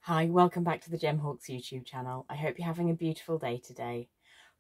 Hi, welcome back to the Gemhawks YouTube channel. I hope you're having a beautiful day today.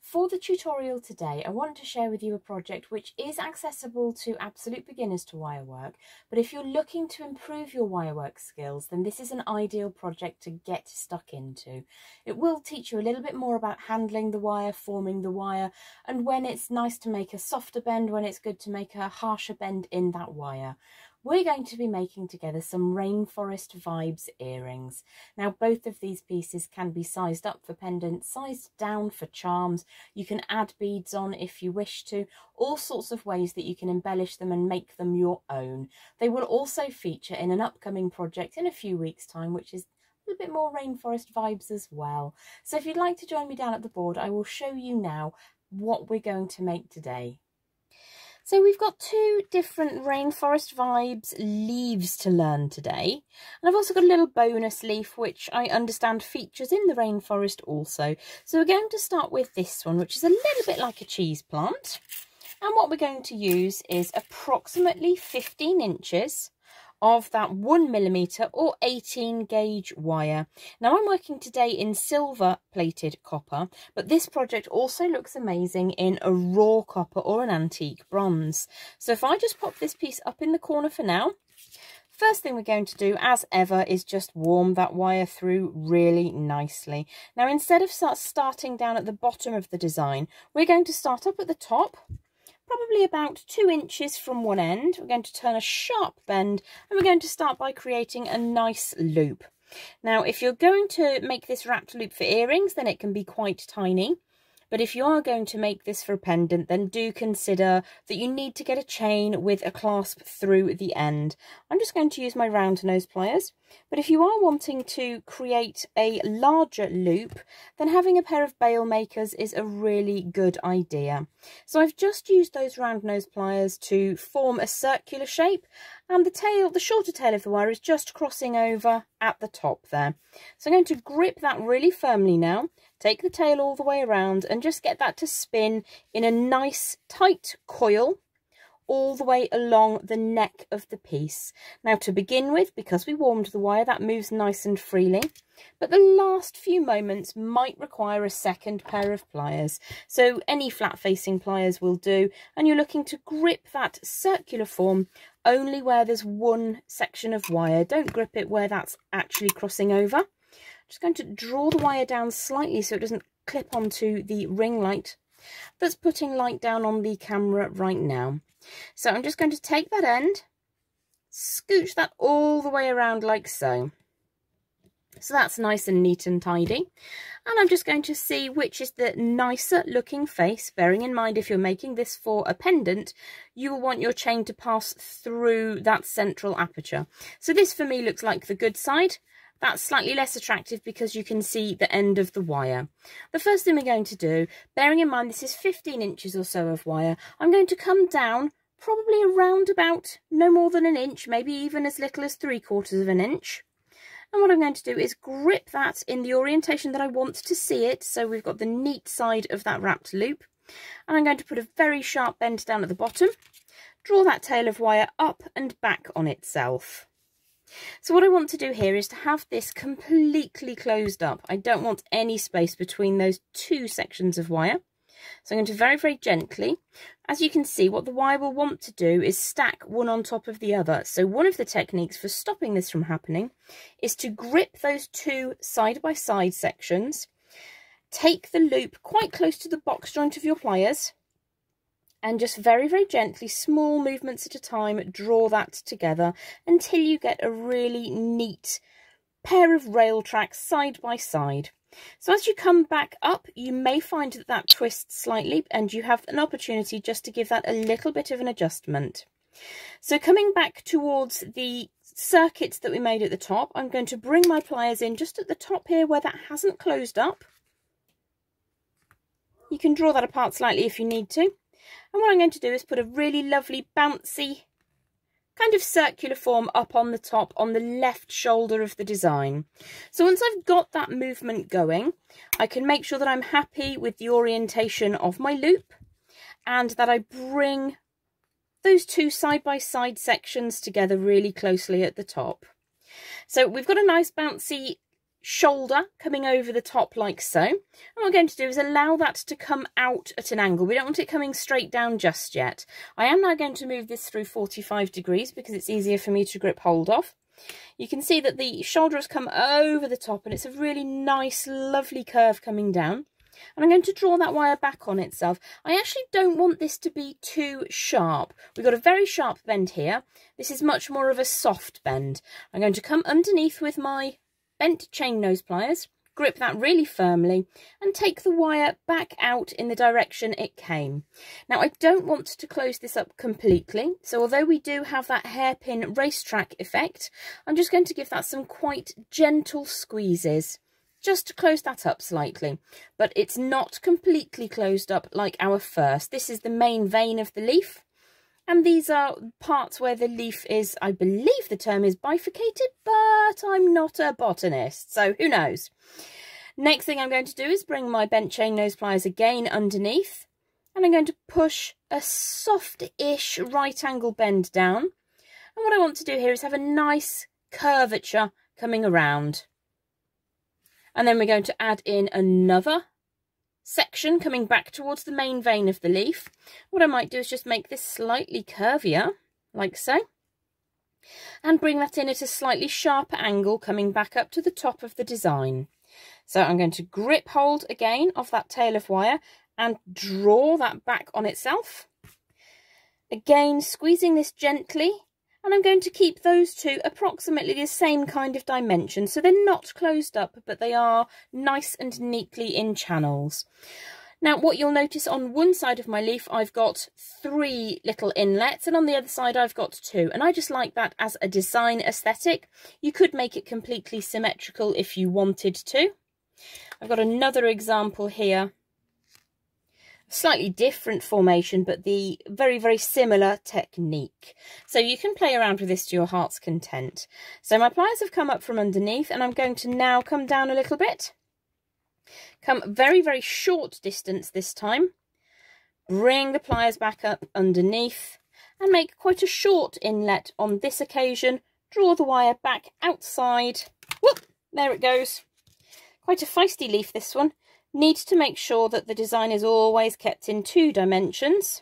For the tutorial today, I want to share with you a project which is accessible to absolute beginners to wirework, but if you're looking to improve your wirework skills, then this is an ideal project to get stuck into. It will teach you a little bit more about handling the wire, forming the wire, and when it's nice to make a softer bend, when it's good to make a harsher bend in that wire. We're going to be making together some Rainforest Vibes earrings. Now, both of these pieces can be sized up for pendants, sized down for charms. You can add beads on if you wish to, all sorts of ways that you can embellish them and make them your own. They will also feature in an upcoming project in a few weeks' time, which is a little bit more Rainforest vibes as well. So if you'd like to join me down at the board, I will show you now what we're going to make today. So we've got two different Rainforest Vibes leaves to learn today. And I've also got a little bonus leaf, which I understand features in the rainforest also. So we're going to start with this one, which is a little bit like a cheese plant. And what we're going to use is approximately 15 inches of that 1mm or 18 gauge wire. Now I'm working today in silver plated copper, but this project also looks amazing in a raw copper or an antique bronze. So if I just pop this piece up in the corner for now, first thing we're going to do, as ever, is just warm that wire through really nicely. Now instead of starting down at the bottom of the design, we're going to start up at the top, probably about 2 inches from one end. We're going to turn a sharp bend and we're going to start by creating a nice loop. Now, if you're going to make this wrapped loop for earrings, then it can be quite tiny. But if you are going to make this for a pendant, then do consider that you need to get a chain with a clasp through the end. I'm just going to use my round nose pliers. But if you are wanting to create a larger loop, then having a pair of bail makers is a really good idea. So I've just used those round nose pliers to form a circular shape, and the shorter tail of the wire is just crossing over at the top there. So I'm going to grip that really firmly now, take the tail all the way around and just get that to spin in a nice tight coil all the way along the neck of the piece. Now to begin with, because we warmed the wire, that moves nice and freely, but the last few moments might require a second pair of pliers. So any flat facing pliers will do, and you're looking to grip that circular form only where there's one section of wire. Don't grip it where that's actually crossing over. I'm just going to draw the wire down slightly so it doesn't clip onto the ring light that's putting light down on the camera right now. So I'm just going to take that end, scooch that all the way around like so. So that's nice and neat and tidy. And I'm just going to see which is the nicer looking face, bearing in mind if you're making this for a pendant, you will want your chain to pass through that central aperture. So this for me looks like the good side. That's slightly less attractive because you can see the end of the wire. The first thing we're going to do, bearing in mind this is 15 inches or so of wire, I'm going to come down probably around about no more than an inch, maybe even as little as 3/4 of an inch. And what I'm going to do is grip that in the orientation that I want to see it. So we've got the neat side of that wrapped loop. And I'm going to put a very sharp bend down at the bottom, draw that tail of wire up and back on itself. So what I want to do here is to have this completely closed up. I don't want any space between those two sections of wire. So I'm going to very, very gently, as you can see, what the wire will want to do is stack one on top of the other. So one of the techniques for stopping this from happening is to grip those two side-by-side sections, take the loop quite close to the box joint of your pliers, and just very, very gently, small movements at a time, draw that together until you get a really neat pair of rail tracks side by side. So as you come back up, you may find that that twists slightly and you have an opportunity just to give that a little bit of an adjustment. So coming back towards the circuits that we made at the top, I'm going to bring my pliers in just at the top here where that hasn't closed up. You can draw that apart slightly if you need to. And what I'm going to do is put a really lovely bouncy kind of circular form up on the top on the left shoulder of the design. So once I've got that movement going, I can make sure that I'm happy with the orientation of my loop and that I bring those two side-by-side sections together really closely at the top. So we've got a nice bouncy shoulder coming over the top like so. And what we're going to do is allow that to come out at an angle. We don't want it coming straight down just yet. I am now going to move this through 45 degrees because it's easier for me to grip hold of. You can see that the shoulder has come over the top and it's a really nice, lovely curve coming down. And I'm going to draw that wire back on itself. I actually don't want this to be too sharp. We've got a very sharp bend here. This is much more of a soft bend. I'm going to come underneath with my bent chain nose pliers, grip that really firmly and take the wire back out in the direction it came. Now I don't want to close this up completely, so although we do have that hairpin racetrack effect, I'm just going to give that some quite gentle squeezes just to close that up slightly, but it's not completely closed up like our first. This is the main vein of the leaf. And these are parts where the leaf is, I believe the term is bifurcated, but I'm not a botanist, so who knows. Next thing I'm going to do is bring my bent chain nose pliers again underneath, and I'm going to push a soft-ish right angle bend down. And what I want to do here is have a nice curvature coming around. And then we're going to add in another section coming back towards the main vein of the leaf. What I might do is just make this slightly curvier, like so, and bring that in at a slightly sharper angle coming back up to the top of the design. So I'm going to grip hold again of that tail of wire and draw that back on itself. Again, squeezing this gently, and I'm going to keep those two approximately the same kind of dimension. So they're not closed up, but they are nice and neatly in channels. Now, what you'll notice on one side of my leaf, I've got 3 little inlets, and on the other side, I've got 2. And I just like that as a design aesthetic. You could make it completely symmetrical if you wanted to. I've got another example here. Slightly different formation, but the very, very similar technique. So you can play around with this to your heart's content. So my pliers have come up from underneath, and I'm going to now come down a little bit. Come very, very short distance this time. Bring the pliers back up underneath and make quite a short inlet on this occasion. Draw the wire back outside. Whoop, there it goes. Quite a feisty leaf, this one. Need to make sure that the design is always kept in 2 dimensions.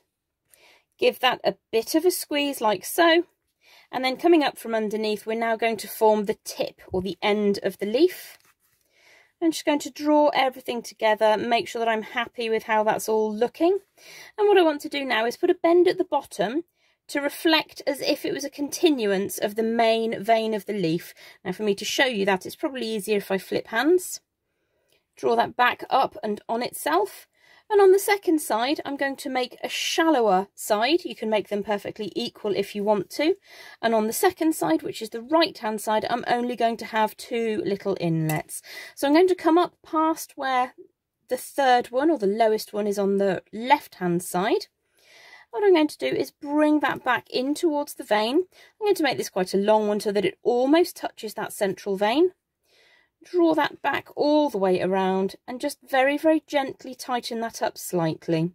Give that a bit of a squeeze like so. And then coming up from underneath, we're now going to form the tip or the end of the leaf. I'm just going to draw everything together, make sure that I'm happy with how that's all looking. And what I want to do now is put a bend at the bottom to reflect as if it was a continuance of the main vein of the leaf. Now for me to show you that, it's probably easier if I flip hands. Draw that back up and on itself. And on the second side, I'm going to make a shallower side. You can make them perfectly equal if you want to. And on the second side, which is the right-hand side, I'm only going to have 2 little inlets. So I'm going to come up past where the third one, or the lowest one, is on the left-hand side. What I'm going to do is bring that back in towards the vein. I'm going to make this quite a long one so that it almost touches that central vein. Draw that back all the way around and just very, very gently tighten that up slightly.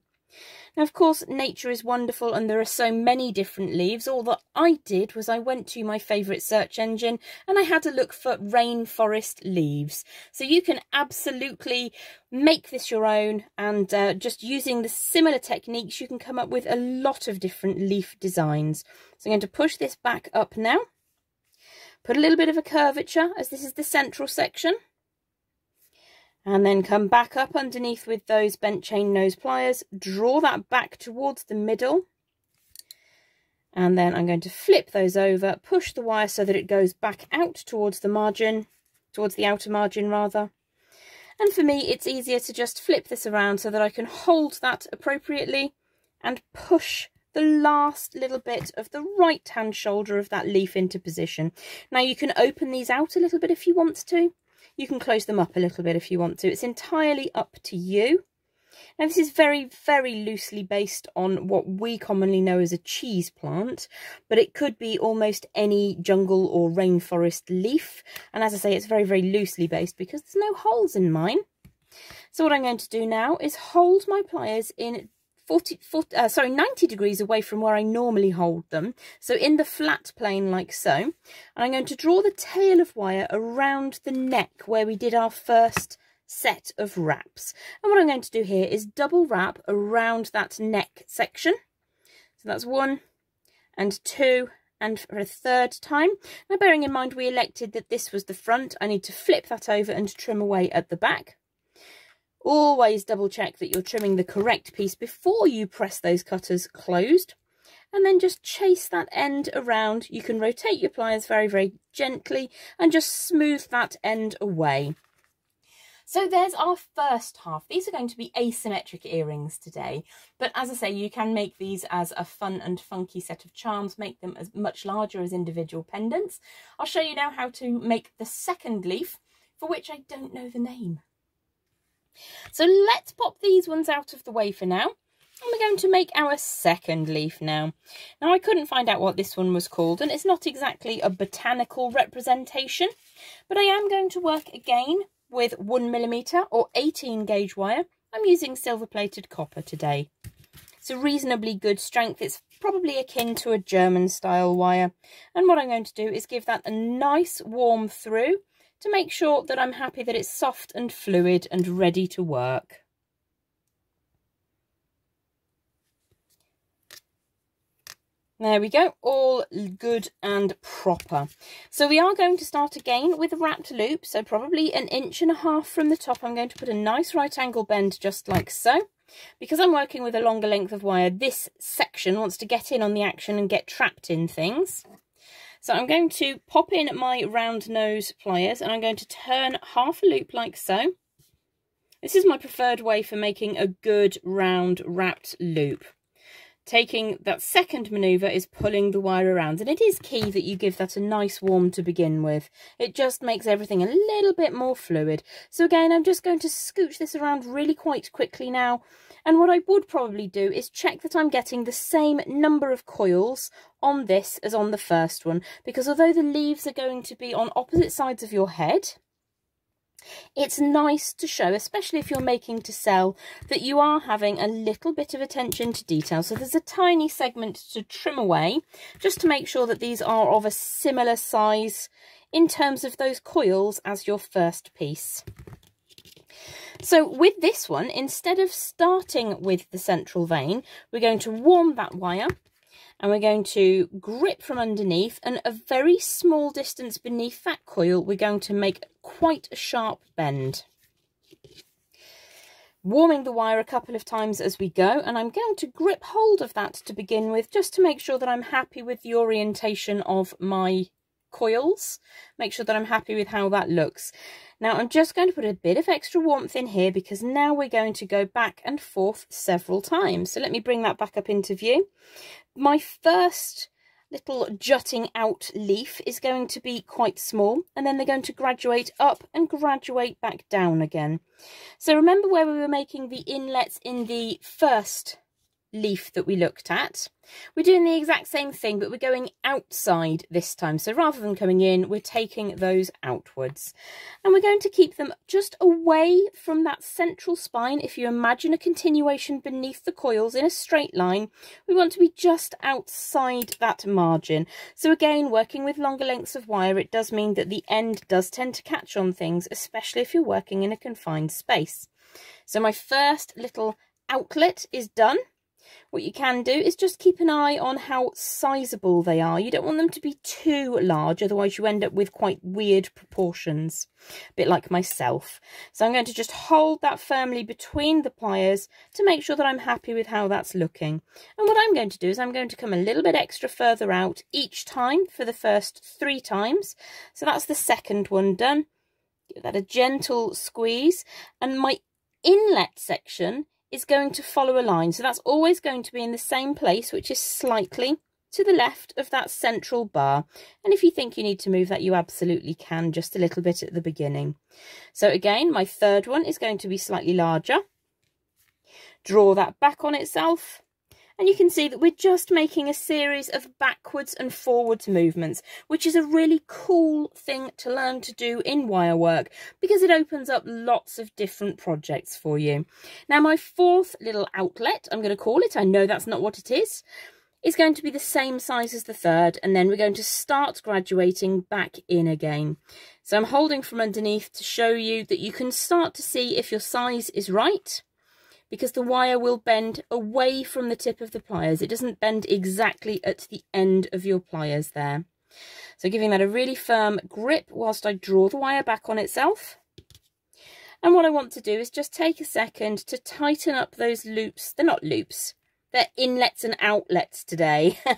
Now, of course, nature is wonderful and there are so many different leaves. All that I did was I went to my favourite search engine and I had a look for rainforest leaves. So you can absolutely make this your own, and just using the similar techniques, you can come up with a lot of different leaf designs. So I'm going to push this back up now. Put a little bit of a curvature as this is the central section. And then come back up underneath with those bent chain nose pliers. Draw that back towards the middle. And then I'm going to flip those over, push the wire so that it goes back out towards the margin, towards the outer margin rather. And for me, it's easier to just flip this around so that I can hold that appropriately and push the last little bit of the right hand shoulder of that leaf into position. Now you can open these out a little bit if you want to. You can close them up a little bit if you want to. It's entirely up to you. Now this is very, very loosely based on what we commonly know as a cheese plant, but it could be almost any jungle or rainforest leaf. And as I say, it's very, very loosely based because there's no holes in mine. So what I'm going to do now is hold my pliers in 90 degrees away from where I normally hold them. So in the flat plane like so. And I'm going to draw the tail of wire around the neck where we did our first set of wraps. And what I'm going to do here is double wrap around that neck section. So that's 1 and 2 and for a third time. Now bearing in mind we elected that this was the front, I need to flip that over and trim away at the back. Always double check that you're trimming the correct piece before you press those cutters closed, and then just chase that end around. You can rotate your pliers very, very gently and just smooth that end away. So there's our first half. These are going to be asymmetric earrings today, but as I say, you can make these as a fun and funky set of charms, make them as much larger as individual pendants. I'll show you now how to make the second leaf, for which I don't know the name. So let's pop these ones out of the way for now, and we're going to make our second leaf now. Now I couldn't find out what this one was called, and it's not exactly a botanical representation, but I am going to work again with 1mm or 18 gauge wire. I'm using silver plated copper today. It's a reasonably good strength. It's probably akin to a German style wire, and what I'm going to do is give that a nice warm through to make sure that I'm happy that it's soft and fluid and ready to work. There we go, all good and proper. So we are going to start again with a wrapped loop, so probably 1.5 inches from the top. I'm going to put a nice right angle bend just like so. Because I'm working with a longer length of wire, this section wants to get in on the action and get trapped in things. So I'm going to pop in my round nose pliers and I'm going to turn half a loop like so. This is my preferred way for making a good round wrapped loop. Taking that second manoeuvre is pulling the wire around, and it is key that you give that a nice warm to begin with. It just makes everything a little bit more fluid. So again, I'm just going to scooch this around really quite quickly now, and what I would probably do is check that I'm getting the same number of coils on this as on the first one, because although the leaves are going to be on opposite sides of your head, it's nice to show, especially if you're making to sell, that you are having a little bit of attention to detail. So there's a tiny segment to trim away, just to make sure that these are of a similar size in terms of those coils as your first piece. So with this one, instead of starting with the central vein, we're going to warm that wire. And we're going to grip from underneath, and a very small distance beneath that coil, we're going to make quite a sharp bend. Warming the wire a couple of times as we go, and I'm going to grip hold of that to begin with, just to make sure that I'm happy with the orientation of my coils. Make sure that I'm happy with how that looks. Now I'm just going to put a bit of extra warmth in here, because now we're going to go back and forth several times. So let me bring that back up into view. My first little jutting out leaf is going to be quite small, and then they're going to graduate up and graduate back down again. So remember where we were making the inlets in the first leaf that we looked at? We're doing the exact same thing, but we're going outside this time. So rather than coming in, we're taking those outwards, and we're going to keep them just away from that central spine. If you imagine a continuation beneath the coils in a straight line, we want to be just outside that margin. So again, working with longer lengths of wire, it does mean that the end does tend to catch on things, especially if you're working in a confined space. So my first little outlet is done. What you can do is just keep an eye on how sizable they are. You don't want them to be too large, otherwise you end up with quite weird proportions, a bit like myself. So I'm going to just hold that firmly between the pliers to make sure that I'm happy with how that's looking. And what I'm going to do is I'm going to come a little bit extra further out each time for the first 3 times. So that's the second one done. Give that a gentle squeeze, and my inlet section is going to follow a line. So that's always going to be in the same place, which is slightly to the left of that central bar. And if you think you need to move that, you absolutely can, just a little bit at the beginning. So again, my third one is going to be slightly larger. Draw that back on itself, And you can see that we're just making a series of backwards and forwards movements, which is a really cool thing to learn to do in wire work because it opens up lots of different projects for you. Now, my fourth little outlet, I'm going to call it, I know that's not what it is going to be the same size as the third, and then we're going to start graduating back in again. So I'm holding from underneath to show you that you can start to see if your size is right, because the wire will bend away from the tip of the pliers. It doesn't bend exactly at the end of your pliers there. So giving that a really firm grip whilst I draw the wire back on itself. And what I want to do is just take a second to tighten up those loops. They're not loops, they're inlets and outlets today. So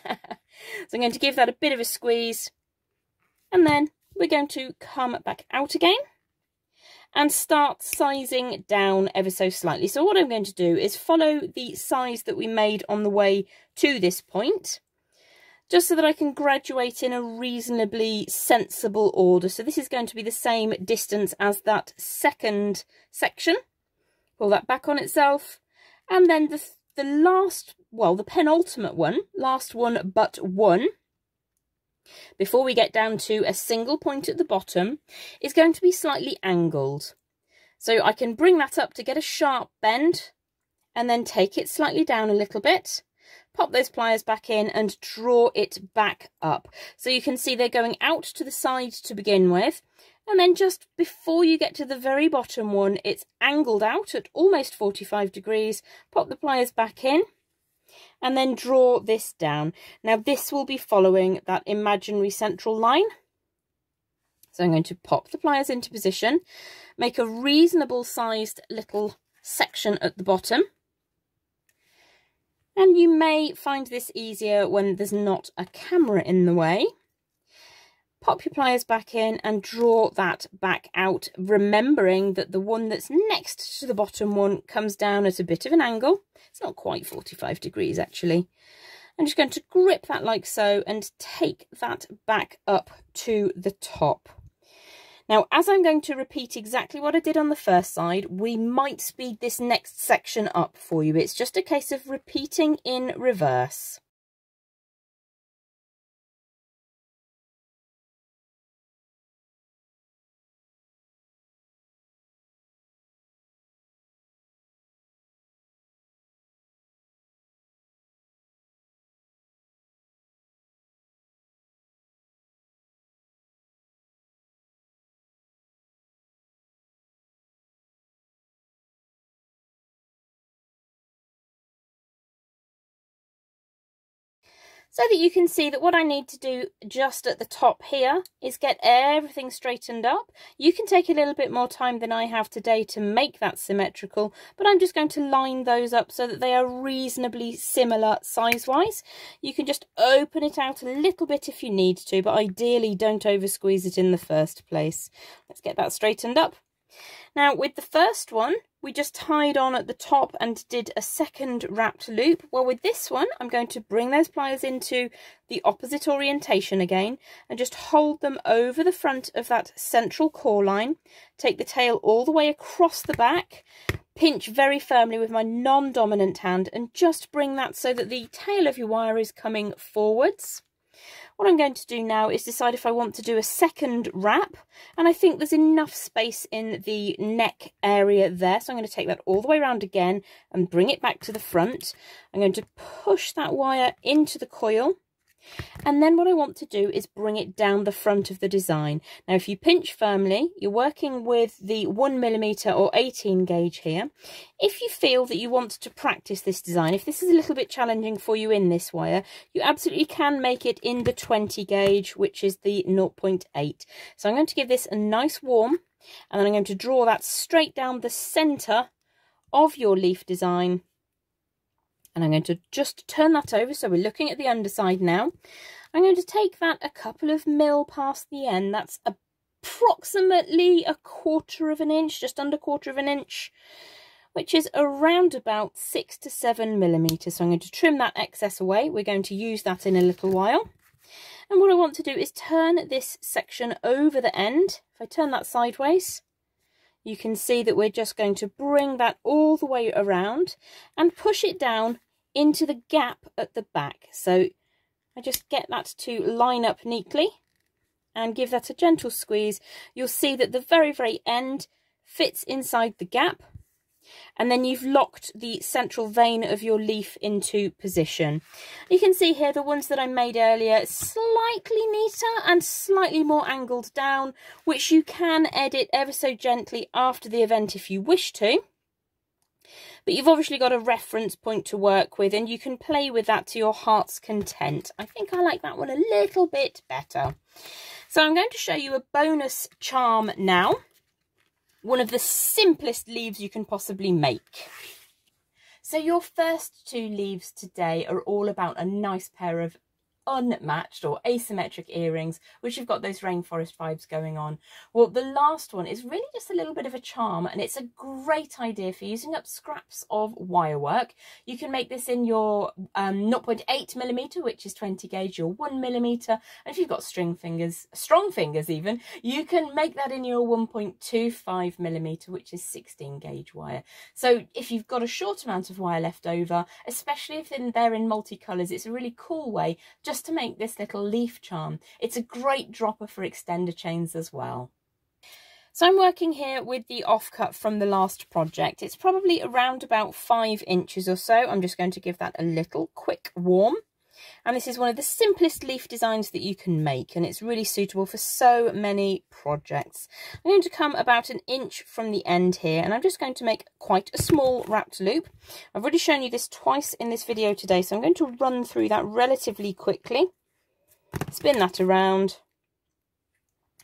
I'm going to give that a bit of a squeeze, and then we're going to come back out again and start sizing down ever so slightly. So what I'm going to do is follow the size that we made on the way to this point, just so that I can graduate in a reasonably sensible order. So this is going to be the same distance as that second section. Pull that back on itself, and then the last, well, the penultimate one, last one but one, before we get down to a single point at the bottom, is going to be slightly angled. So I can bring that up to get a sharp bend and then take it slightly down a little bit, pop those pliers back in and draw it back up. So you can see they're going out to the side to begin with, and then just before you get to the very bottom one, it's angled out at almost 45 degrees, pop the pliers back in, and then draw this down. Now this will be following that imaginary central line. So I'm going to pop the pliers into position, make a reasonable sized little section at the bottom. And you may find this easier when there's not a camera in the way. Pop your pliers back in and draw that back out, remembering that the one that's next to the bottom one comes down at a bit of an angle. It's not quite 45 degrees actually. I'm just going to grip that like so and take that back up to the top. Now, as I'm going to repeat exactly what I did on the first side, we might speed this next section up for you. It's just a case of repeating in reverse. So that you can see that what I need to do just at the top here is get everything straightened up. You can take a little bit more time than I have today to make that symmetrical, but I'm just going to line those up so that they are reasonably similar size-wise. You can just open it out a little bit if you need to, but ideally don't over squeeze it in the first place. Let's get that straightened up. Now with the first one, we just tied on at the top and did a second wrapped loop. Well, with this one, I'm going to bring those pliers into the opposite orientation again and just hold them over the front of that central core line. Take the tail all the way across the back, pinch very firmly with my non-dominant hand and just bring that so that the tail of your wire is coming forwards. What I'm going to do now is decide if I want to do a second wrap, and I think there's enough space in the neck area there, so I'm going to take that all the way around again and bring it back to the front. I'm going to push that wire into the coil, and then what I want to do is bring it down the front of the design. Now if you pinch firmly, you're working with the 1mm or 18 gauge here. If you feel that you want to practice this design, if this is a little bit challenging for you in this wire, you absolutely can make it in the 20 gauge, which is the 0.8. So I'm going to give this a nice warm, and then I'm going to draw that straight down the centre of your leaf design. And I'm going to just turn that over, so we're looking at the underside now. I'm going to take that a couple of mil past the end. That's approximately 1/4 of an inch, just under 1/4 of an inch, which is around about 6 to 7 millimeters. So I'm going to trim that excess away. We're going to use that in a little while. And what I want to do is turn this section over the end. If I turn that sideways, you can see that we're just going to bring that all the way around and push it down into the gap at the back. So I just get that to line up neatly and give that a gentle squeeze. You'll see that the very, very end fits inside the gap. And then you've locked the central vein of your leaf into position. You can see here the ones that I made earlier, slightly neater and slightly more angled down, which you can edit ever so gently after the event if you wish to. But you've obviously got a reference point to work with, and you can play with that to your heart's content. I think I like that one a little bit better. So I'm going to show you a bonus charm now. One of the simplest leaves you can possibly make. So your first two leaves today are all about a nice pair of unmatched or asymmetric earrings, which have got those rainforest vibes going on. Well, the last one is really just a little bit of a charm, and it's a great idea for using up scraps of wirework. You can make this in your 0.8mm, which is 20 gauge, your 1mm, and if you've got strong fingers even, you can make that in your 1.25mm, which is 16 gauge wire. So if you've got a short amount of wire left over, especially if they're in multicolours, it's a really cool way just to make this little leaf charm. It's a great dropper for extender chains as well. So I'm working here with the offcut from the last project. It's probably around about 5 inches or so. I'm just going to give that a little quick warm. And this is one of the simplest leaf designs that you can make, and it's really suitable for so many projects. I'm going to come about 1 inch from the end here, and I'm just going to make quite a small wrapped loop. I've already shown you this twice in this video today, so I'm going to run through that relatively quickly. Spin that around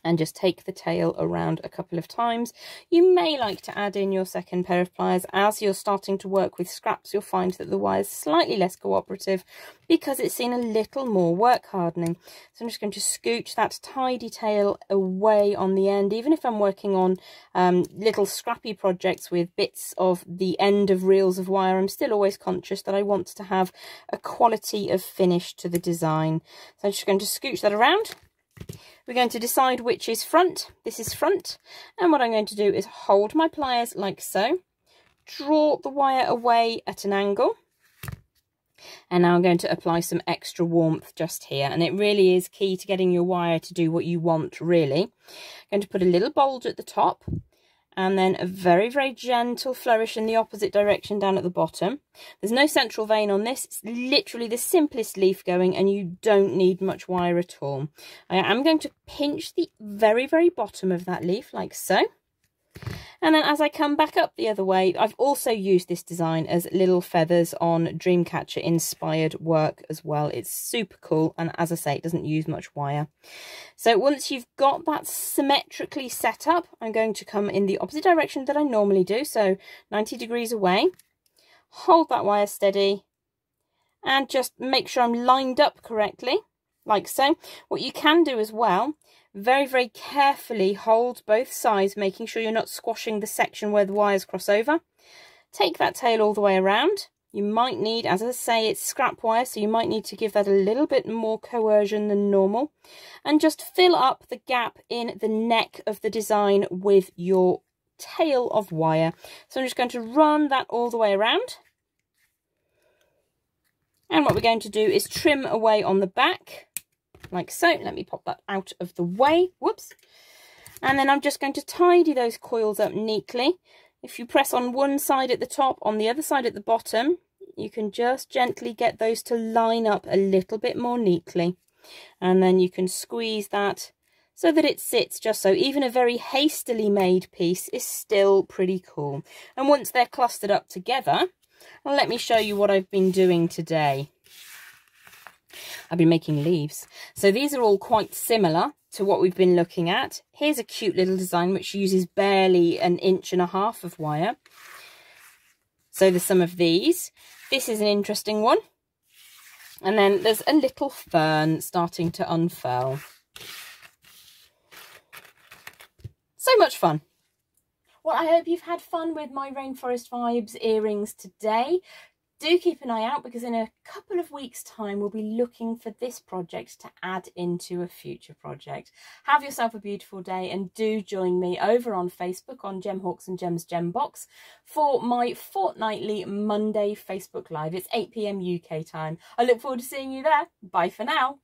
and just take the tail around a couple of times. You may like to add in your second pair of pliers. As you're starting to work with scraps, you'll find that the wire is slightly less cooperative because it's seen a little more work hardening. So I'm just going to scooch that tidy tail away on the end. Even if I'm working on little scrappy projects with bits of the end of reels of wire, I'm still always conscious that I want to have a quality of finish to the design. So I'm just going to scooch that around. We're going to decide which is front. This is front, and what I'm going to do is hold my pliers like so, draw the wire away at an angle, and now I'm going to apply some extra warmth just here, and it really is key to getting your wire to do what you want, really. I'm going to put a little bulge at the top, and then a very, very gentle flourish in the opposite direction down at the bottom. There's no central vein on this. It's literally the simplest leaf going, and you don't need much wire at all. I am going to pinch the very, very bottom of that leaf like so. And then as I come back up the other way, I've also used this design as little feathers on Dreamcatcher inspired work as well. It's super cool, and as I say, it doesn't use much wire. So once you've got that symmetrically set up, I'm going to come in the opposite direction that I normally do, so 90 degrees away. Hold that wire steady and just make sure I'm lined up correctly, like so. What you can do as well, very, very carefully hold both sides, making sure you're not squashing the section where the wires cross over. Take that tail all the way around. You might need, as I say, it's scrap wire, so you might need to give that a little bit more coercion than normal. And just fill up the gap in the neck of the design with your tail of wire. So I'm just going to run that all the way around. And what we're going to do is trim away on the back, like so. Let me pop that out of the way. Whoops. And then I'm just going to tidy those coils up neatly. If you press on one side at the top, on the other side at the bottom, you can just gently get those to line up a little bit more neatly. And then you can squeeze that so that it sits just so. Even a very hastily made piece is still pretty cool. And once they're clustered up together, let me show you what I've been doing today. I've been making leaves. So these are all quite similar to what we've been looking at. Here's a cute little design which uses barely 1.5 inches of wire. So there's some of these. This is an interesting one. And then there's a little fern starting to unfurl. So much fun. Well, I hope you've had fun with my Rainforest Vibes earrings today. Do keep an eye out, because in a couple of weeks' time we'll be looking for this project to add into a future project. Have yourself a beautiful day, and do join me over on Facebook on Gemhawks and Gems Gembox for my fortnightly Monday Facebook Live. It's 8 PM UK time. I look forward to seeing you there. Bye for now.